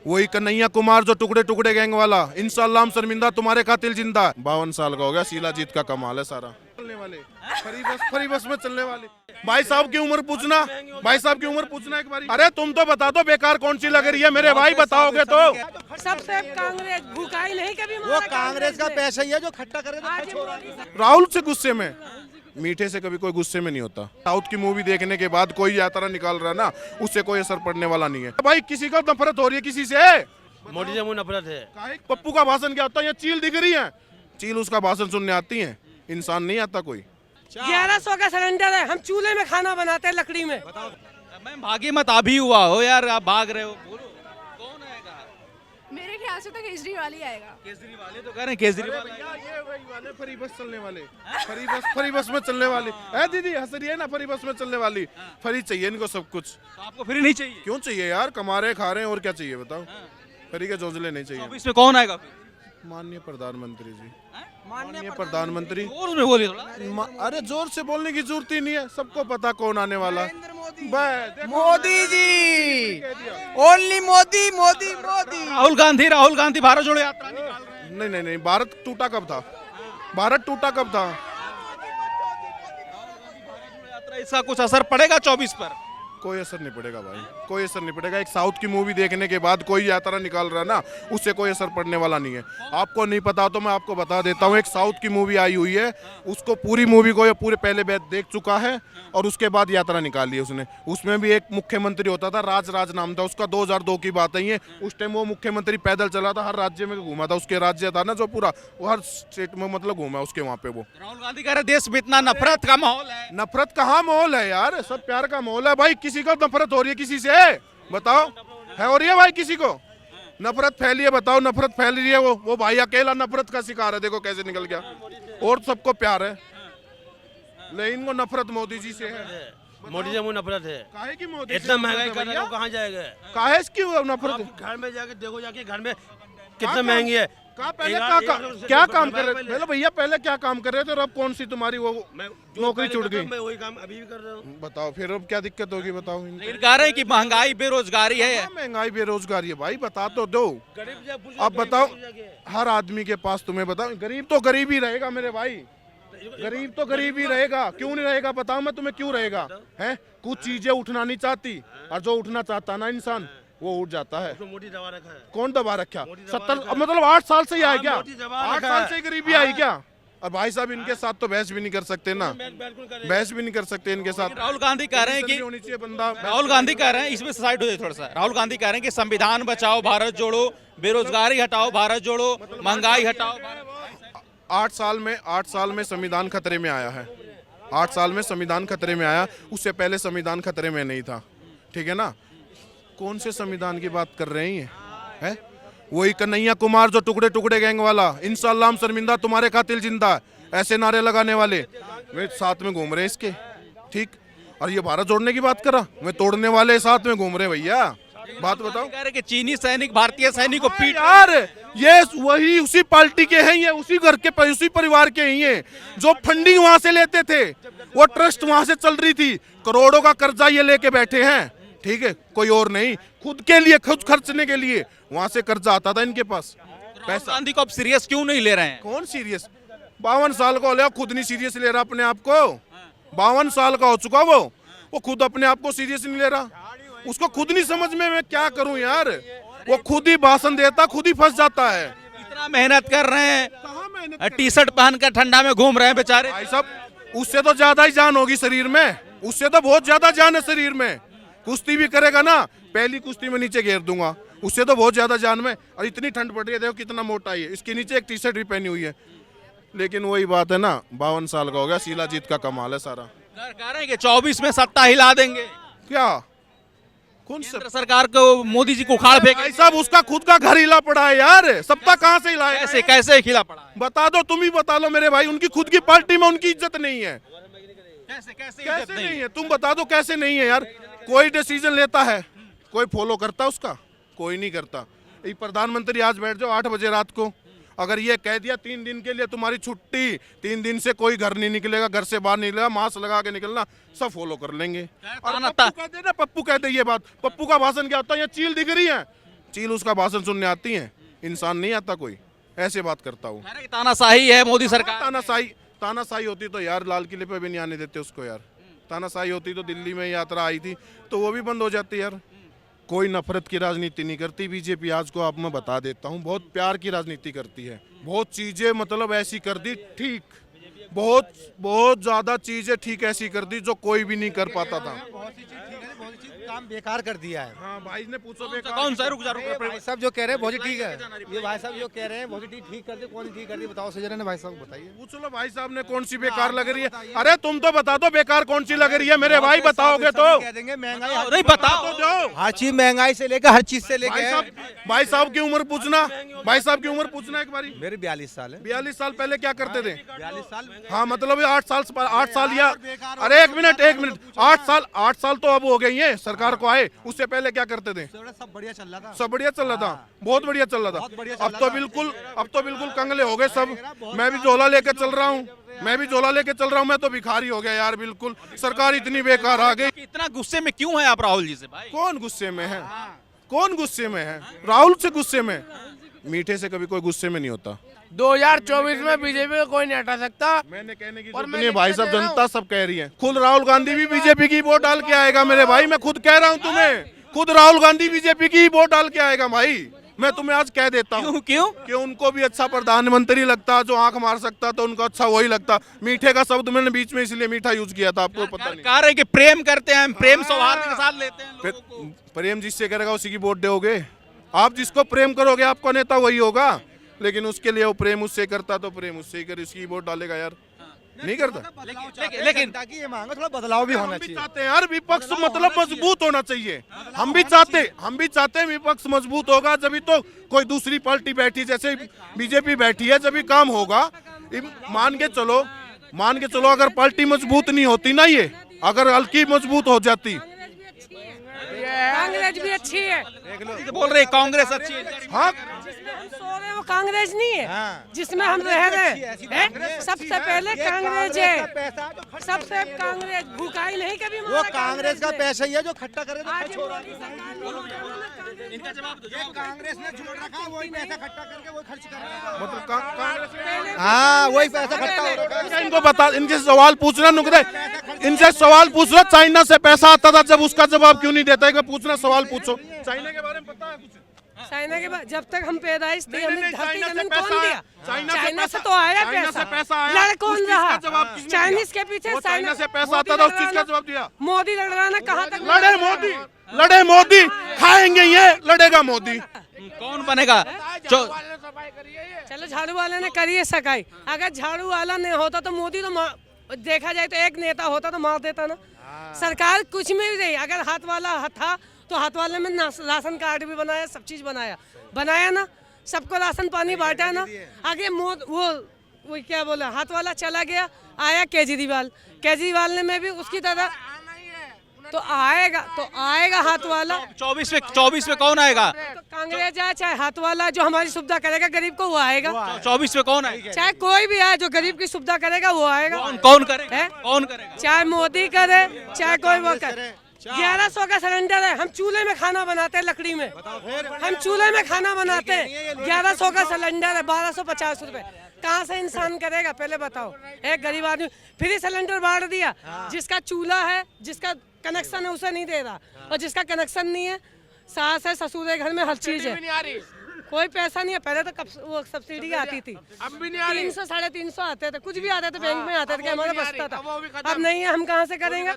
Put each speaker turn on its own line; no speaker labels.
वही कन्हैया कुमार जो टुकड़े टुकड़े गैंग वाला, इंशाल्लाह हम शर्मिंदा, तुम्हारे कातिल जिंदा। 52 साल का हो गया, शीलाजीत का कमाल है सारा। चलने वाले फ्री बस में चलने वाले। भाई साहब की उम्र पूछना, भाई साहब की उम्र पूछना एक बार। अरे तुम तो बता दो बेकार कौन सी लग रही है मेरे भाई, बताओगे तो।
सबसे कांग्रेस भूखाई नहीं कभी,
वो कांग्रेस का पैसा ही है जो खट्टा करे।
राहुल से गुस्से में, मीठे से कभी कोई गुस्से में नहीं होता। साउथ की मूवी देखने के बाद कोई यात्रा निकाल रहा है ना, उससे कोई असर पड़ने वाला नहीं है। भाई किसी का नफरत हो रही है किसी से,
मोदी से मुझे नफरत है।
पप्पू का भाषण क्या होता है, यहाँ चील दिख रही है, चील उसका भाषण सुनने आती है, इंसान नहीं आता कोई।
1100 का सिलेंडर है, हम चूल्हे में खाना बनाते हैं लकड़ी में।
मैम भागी मत, अभी हुआ हो यार, आप भाग रहे हो। बोलो कौन आएगा?
मेरे ख्याल से तो केजरीवाल ही आएगा।
केजरीवाल तो कह रहे हैं, केजरीवाल
ये वही वाले फ्री बस चलने वाले, फ्री बस में चलने वाले। है दीदी हंस रही है ना, फ्री बस में चलने वाली। फ्री चाहिए इनको सब कुछ।
तो आपको फ्री नहीं चाहिए?
क्यों चाहिए यार, कमा रहे खा रहे हैं, और क्या चाहिए बताओ। फ्री के जोजले नहीं चाहिए।
24 में कौन आएगा फिर?
माननीय प्रधानमंत्री जी, माननीय प्रधानमंत्री।
जोर में बोलिए थोड़ा।
अरे जोर से बोलने की जरूरत ही नहीं है, सबको पता कौन आने वाला।
मोदी जी, ओनली मोदी मोदी मोदी।
राहुल गांधी भारत जोड़ो यात्रा निकाल रहे हैं।
नहीं, भारत टूटा कब था, भारत टूटा कब था।
यात्रा, इसका कुछ असर पड़ेगा 24 पर?
कोई असर नहीं पड़ेगा भाई, कोई असर नहीं पड़ेगा। एक साउथ की मूवी देखने के बाद कोई यात्रा निकाल रहा है ना, उससे कोई असर पड़ने वाला नहीं है। आपको नहीं पता तो मैं आपको बता देता हूँ, एक साउथ की मूवी आई हुई है, उसको पूरी मूवी को ये पूरे पहले बैच देख चुका है, और उसके बाद यात्रा निकाली है उसने। उसमें भी एक मुख्यमंत्री होता था, राज नाम था उसका, 2002 की बात है ये। उस टाइम वो मुख्यमंत्री पैदल चला था, हर राज्य में घूमा था, उसके राज्य था ना जो पूरा, वो हर स्टेट में मतलब घूमा उसके वहाँ पे। वो
राहुल गांधी कह रहे देश में इतना नफरत का माहौल है।
नफरत कहाँ माहौल है यार, सब प्यार का माहौल है भाई। किसी को नफरत हो रही है किसी से, बताओ, है हो रही है भाई किसी को नफरत फैली है, बताओ। नफरत फैल रही है, वो भाई अकेला नफरत का शिकार है, देखो कैसे निकल गया। और सबको प्यार है, लेकिन वो नफरत मोदी जी से है।
मोदी से मुझे नफरत है।
काहे की मोदी
इतना महंगाई कर रहा है, कहाँ जाएगा?
काहे की नफरत?
घर में जाके देखो, जाके घर में कितना महंगी है।
पहले क्या काम कर रहे थे भैया, पहले क्या काम कर रहे थे, और अब कौन सी तुम्हारी वो नौकरी छूट गई?
मैं वही काम अभी भी कर रहा हूँ।
बताओ फिर अब क्या दिक्कत होगी, बताओ।
कह रहे हैं कि महंगाई बेरोजगारी है।
महंगाई बेरोजगारी है भाई, बता तो दो।
गरीब
अब बताओ, हर आदमी के पास, तुम्हें बताओ, गरीब तो गरीब ही रहेगा मेरे भाई, गरीब तो गरीब ही रहेगा। क्यों नहीं रहेगा बताओ मैं तुम्हें, क्यों रहेगा है? कुछ चीजें उठना नहीं चाहती, और जो उठना चाहता ना इंसान, वो उठ जाता है।
मोदी दबा रखा है।
कौन दबा रखा? 70 मतलब 8 साल से ही आया क्या? 8 साल से गरीबी आई क्या? और भाई साहब इनके साथ तो बहस भी नहीं कर सकते ना, बहस भी नहीं कर सकते इनके साथ।
राहुल गांधी कह रहे हैं कि
होनी चाहिए बंदा। राहुल
गांधी कह रहे हैं, इसमें साइड हो जाए थोड़ा सा। राहुल गांधी कह रहे हैं कि संविधान बचाओ भारत जोड़ो, बेरोजगारी हटाओ भारत जोड़ो, महंगाई हटाओ।
8 साल में संविधान खतरे में आया है, 8 साल में संविधान खतरे में आया, उससे पहले संविधान खतरे में नहीं था, ठीक है ना। कौन से संविधान की बात कर रहे हैं? वही कन्हैया कुमार जो टुकड़े टुकड़े गैंग वाला, इंशाल्लाह हम शर्मिंदा, तुम्हारे कातिल जिंदा, ऐसे नारे लगाने वाले वे साथ में घूम रहे हैं इसके, ठीक। और ये भारत जोड़ने की बात कर रहा, वे तोड़ने वाले साथ में घूम रहे भैया। बात बताओ।
कह रहे कि चीनी सैनिक भारतीय सैनिक को पीट।
यार ये वही उसी पार्टी के हैं, ये उसी घर के, उसी परिवार के ही हैं जो फंडिंग वहां से लेते थे, वो ट्रस्ट वहां से चल रही थी, करोड़ों का कर्जा ये लेके बैठे हैं, ठीक है। कोई और नहीं, खुद के लिए, खुद खर्चने के लिए वहां से कर्जा आता था इनके पास।
पैसा गांधी को अब सीरियस क्यों नहीं ले रहे हैं?
कौन सीरियस? 52 साल का हो गया, खुद नहीं सीरियस ले रहा अपने आप को। 52 साल का हो चुका वो खुद अपने आप को सीरियस नहीं ले रहा। उसको खुद नहीं समझ में मैं क्या करूं यार, वो खुद ही भाषण देता, खुद ही फंस जाता है।
इतना मेहनत कर रहे हैं, टी शर्ट पहनकर ठंडा में घूम रहे हैं बेचारे।
भाई साहब उससे तो ज्यादा ही जान होगी शरीर में, उससे तो बहुत ज्यादा जान है शरीर में। कुश्ती भी करेगा ना, पहली कुश्ती में नीचे घेर दूंगा, उससे तो बहुत ज्यादा जान में। और इतनी ठंड पड़ रही है, देखो कितना मोटा है, इसके नीचे एक टी शर्ट भी पहनी हुई है। लेकिन वही बात है ना, 52 साल का हो गया, शीलाजीत का कमाल है सारा।
कह रहे हैं कि 24 में सत्ता हिला देंगे।
क्या? कौन
केंद्र सरकार को, मोदी जी को उखाड़ फेंक।
भाई साहब उसका खुद का घर हिला पड़ा है यार, सत्ता कहाँ से हिला है?
कैसे हिला पड़ा है?
बता दो, तुम ही बता लो मेरे भाई। उनकी खुद की पार्टी में उनकी इज्जत नहीं है।
कैसे
नहीं है? तुम बता दो कैसे नहीं है यार। कोई डिसीजन लेता है, कोई फॉलो करता उसका? कोई नहीं करता। ये प्रधानमंत्री आज बैठ जाओ 8 बजे रात को, अगर ये कह दिया 3 दिन के लिए तुम्हारी छुट्टी, 3 दिन से कोई घर नहीं निकलेगा, घर से बाहर नहीं निकलेगा, मास्क लगा के निकलना, सब फॉलो कर लेंगे। और पप्पू कहते ना, पप्पू कहते ये बात, पप्पू का भाषण क्या होता है, यहाँ चील दिख रही है, चील उसका भाषण सुनने आती है, इंसान नहीं आता कोई, ऐसे बात करता हूँ।
कह रहे हैं कि तानाशाही है मोदी सरकार।
तानाशाही होती तो यार लाल किले पे भी नहीं आने देते उसको यार। तानाशाही होती तो दिल्ली में यात्रा आई थी तो वो भी बंद हो जाती यार। कोई नफरत की राजनीति नहीं करती बीजेपी, आज को आप मैं बता देता हूँ, बहुत प्यार की राजनीति करती है। बहुत चीजें मतलब ऐसी कर दी ठीक, बहुत बहुत ज्यादा चीजें ठीक ऐसी कर दी जो कोई भी नहीं कर पाता था।
बहुत सी चीज ठीक है, बहुत सी चीज काम बेकार कर दिया है।
हाँ भाई ने पूछो
कौन सा रुक जा
ये भाई साहब जो कह रहे हैं बहुत ही ठीक है, ये भाई साहब जो कह रहे हैं बहुत ही ठीक कर दे, कौन सी ठीक कर दी बताओ सजरा ने, भाई साहब बताइए।
पूछ लो भाई साहब ने कौन सी बेकार लग रही है। अरे तुम तो बता दो बेकार कौन सी लग रही है मेरे भाई, बताओगे तो
कह देंगे महंगाई
नहीं बताओ
तो जाओ।
हर चीज महंगाई से लेकर हर चीज से लेकर।
भाई साहब की उम्र पूछना, भाई साहब की उम्र पूछना एक बारी।
मेरे 42 साल है।
42 साल पहले क्या करते थे?
42 साल।
हाँ मतलब 8 साल या अरे एक मिनट 8 साल तो अब हो गई है सरकार को आए, उससे पहले क्या करते थे?
सब बढ़िया चल रहा था,
सब बढ़िया चल रहा था, बहुत बढ़िया चल रहा था। अब तो बिल्कुल कंगले हो गए सब। मैं भी झोला लेके चल रहा हूँ, मैं तो भिखारी हो गया यार बिल्कुल। सरकार इतनी बेकार आ गई।
इतना गुस्से में क्यों है आप राहुल जी से भाई?
कौन गुस्से में है? कौन गुस्से में है? राहुल से गुस्से में? मीठे से कभी कोई गुस्से में नहीं होता।
2024 में बीजेपी को कोई नहीं हटा सकता।
मैंने कहने की जरूरत नहीं है भाई साहब, जनता सब कह रही है। खुद राहुल गांधी भी बीजेपी की वोट डाल के आएगा मेरे भाई, मैं खुद कह रहा हूँ तुम्हें, खुद राहुल गांधी बीजेपी की वोट डाल के आएगा भाई। मैं तुम्हें आज कह देता हूँ।
क्यों?
कि उनको भी अच्छा प्रधानमंत्री लगता, जो आंख मार सकता तो उनको अच्छा वही लगता। मीठे का शब्द मैंने बीच में इसलिए मीठा यूज किया था, आपको पता नहीं।
कह रहे हैं कि प्रेम करते हैं, प्रेम सौहार्द के साथ लेते हैं लोगों को।
प्रेम जिससे करेगा उसी की वोट दोगे आप। जिसको प्रेम करोगे आपका नेता वही होगा, लेकिन उसके लिए वो प्रेम उससे करता तो प्रेम उससे ही कर, उसकी वोट डालेगा यार, नहीं करता।
लेकिन
ताकि ये मांगो थोड़ा बदलाव भी होना
हम भी
चाहिए।
चाहते हैं यार विपक्ष मतलब मजबूत होना चाहिए। हम भी चाहते हैं विपक्ष मजबूत होगा जब तो कोई दूसरी पार्टी बैठी, जैसे बीजेपी बैठी है, जब काम होगा। मान के चलो अगर पार्टी मजबूत नहीं होती ना, ये अगर हल्की मजबूत हो जाती।
कांग्रेस भी अच्छी है।
बोल रहे कांग्रेस अच्छी है।
हाँ
जिसमें हम सो रहे हैं वो कांग्रेस नहीं है, जिसमें हम रह रहे हैं सबसे पहले कांग्रेस है। सबसे कांग्रेस भूखाई नहीं कभी
वो कांग्रेस का पैसा ही है जो खट्टा करे तो
आज
खर्च हो रहा
मोदी सरकार ने लूटा
इनका जवाब दो।
है। कांग्रेस ने जोड़ रखा, वही पैसा खट्टा करके वही खर्च कर रहा है।
मतलब कांग्रेस
हाँ वही पैसा खट्टा हो रहा है।
इनको बता, इनसे सवाल पूछना नुकरे, इनसे सवाल पूछ लो चाइना से पैसा आता था जब, उसका जवाब क्यों नहीं देता है? पूछना सवाल पूछो। चाइना के बारे में पता है कुछ?
चाइना के बाद जब तक हम पैदाइश थे
नहीं,
हमें
नहीं,
धरती
चाइना से
जमीन
पैसा
कौन
आया।
दिया?
चाइना से
तो आया
चाइना से पैसा आया।
लड़ कौन
उस चीज
रहा?
का जवाब किसने दिया?
चाइनीज के पीछे
वो चाइना से पैसा
मोदी
आता था, उस
लड़
चीज
रहा
का जवाब दिया।
मोदी लड़ रहा ना, कहाँ तक
लड़े मोदी खाएंगे, ये लड़ेगा मोदी।
कौन बनेगा?
चलो झाड़ू वाले ने करी है सगाई, अगर झाड़ू वाला नहीं होता तो मोदी तो देखा जाए तो एक नेता होता तो मार देता ना। सरकार कुछ में भी नहीं, अगर हाथ वाला था तो हाथ वाले में राशन कार्ड भी बनाया, सब चीज बनाया ना, सबको राशन पानी बांटा ना। आगे वो क्या बोला, हाथ वाला चला गया, आया केजरीवाल ने में भी उसकी तरह तो आएगा हाथ वाला।
24 में कौन आएगा?
तो कांग्रेस जाए चाहे हाथ वाला, जो हमारी सुविधा करेगा गरीब को वो आएगा।
24 में कौन आएगा?
चाहे कोई भी आए जो गरीब की सुविधा करेगा वो आएगा।
कौन करेगा?
है?
कौन करेगा?
चाहे मोदी करे चाहे कोई वो करे। 1100 का सिलेंडर है, हम चूल्हे में खाना बनाते हैं, लकड़ी में हम चूल्हे में खाना बनाते हैं। 1100 का सिलेंडर है, 1250 रुपए, कहाँ से इंसान करेगा पहले बताओ? एक गरीब आदमी फ्री सिलेंडर बांट दिया, जिसका चूल्हा है, जिसका कनेक्शन है उसे नहीं दे रहा, और जिसका कनेक्शन नहीं है, सास है, ससुर है, घर में हर चीज है, कोई पैसा नहीं है। पहले तो वो सब्सिडी आती थी, 300 350 आते थे, कुछ भी आते थे, बैंक में आते थे, हमारा बचता था। अब नहीं है, हम कहाँ से करेंगे?